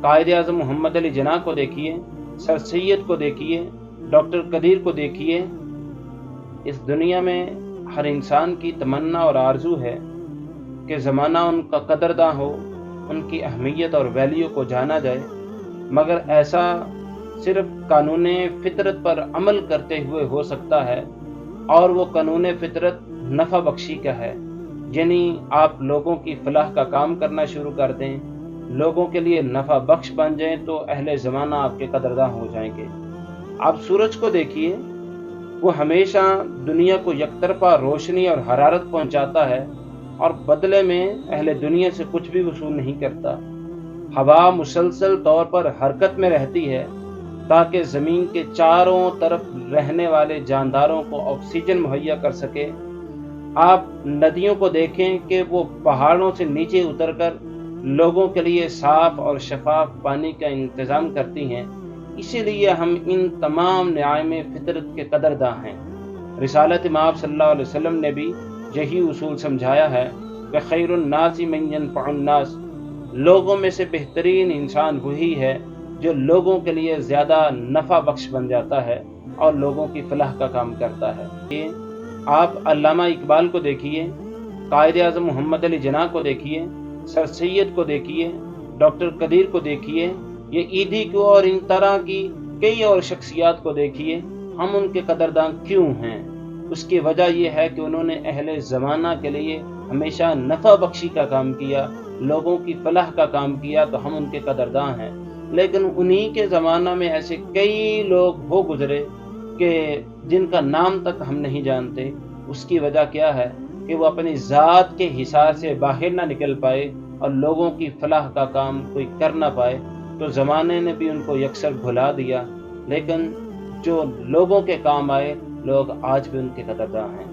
قائد اعظم محمد علی جناح کو دیکھیے، سر سید کو دیکھیے، ڈاکٹر قدیر کو دیکھیے۔ اس دنیا میں ہر انسان کی تمنا اور آرزو ہے کہ زمانہ ان کا قدرداں ہو، ان کی اہمیت اور ویلیو کو جانا جائے، مگر ایسا صرف قانون فطرت پر عمل کرتے ہوئے ہو سکتا ہے، اور وہ قانون فطرت نفع بخشی کا ہے، یعنی آپ لوگوں کی فلاح کا کام کرنا شروع کر دیں، لوگوں کے لیے نفع بخش بن جائیں تو اہل زمانہ آپ کے قدرداں ہو جائیں گے۔ آپ سورج کو دیکھیے، وہ ہمیشہ دنیا کو یک طرفہ روشنی اور حرارت پہنچاتا ہے اور بدلے میں اہل دنیا سے کچھ بھی وصول نہیں کرتا۔ ہوا مسلسل طور پر حرکت میں رہتی ہے تاکہ زمین کے چاروں طرف رہنے والے جانداروں کو آکسیجن مہیا کر سکے۔ آپ ندیوں کو دیکھیں کہ وہ پہاڑوں سے نیچے اتر کر لوگوں کے لیے صاف اور شفاف پانی کا انتظام کرتی ہیں، اسی لیے ہم ان تمام نعائم فطرت کے قدرداں ہیں۔ رسالت مآب صلی اللہ علیہ وسلم نے بھی یہی اصول سمجھایا ہے کہ خیر الناس من ینفع الناس، لوگوں میں سے بہترین انسان وہی ہے جو لوگوں کے لیے زیادہ نفع بخش بن جاتا ہے اور لوگوں کی فلاح کا کام کرتا ہے۔ آپ علامہ اقبال کو دیکھیے، قائد اعظم محمد علی جناح کو دیکھیے، سر سید کو دیکھیے، ڈاکٹر قدیر کو دیکھیے، یہ عیدی کو اور ان طرح کی کئی اور شخصیات کو دیکھیے۔ ہم ان کے قدرداں کیوں ہیں؟ اس کی وجہ یہ ہے کہ انہوں نے اہل زمانہ کے لیے ہمیشہ نفع بخشی کا کام کیا، لوگوں کی فلاح کا کام کیا، تو ہم ان کے قدرداں ہیں۔ لیکن انہی کے زمانہ میں ایسے کئی لوگ ہو گزرے کہ جن کا نام تک ہم نہیں جانتے۔ اس کی وجہ کیا ہے کہ وہ اپنی ذات کے حصار سے باہر نہ نکل پائے اور لوگوں کی فلاح کا کام کوئی کر نہ پائے، تو زمانے نے بھی ان کو یکسر بھلا دیا۔ لیکن جو لوگوں کے کام آئے، لوگ آج بھی ان کے قدرداں ہیں۔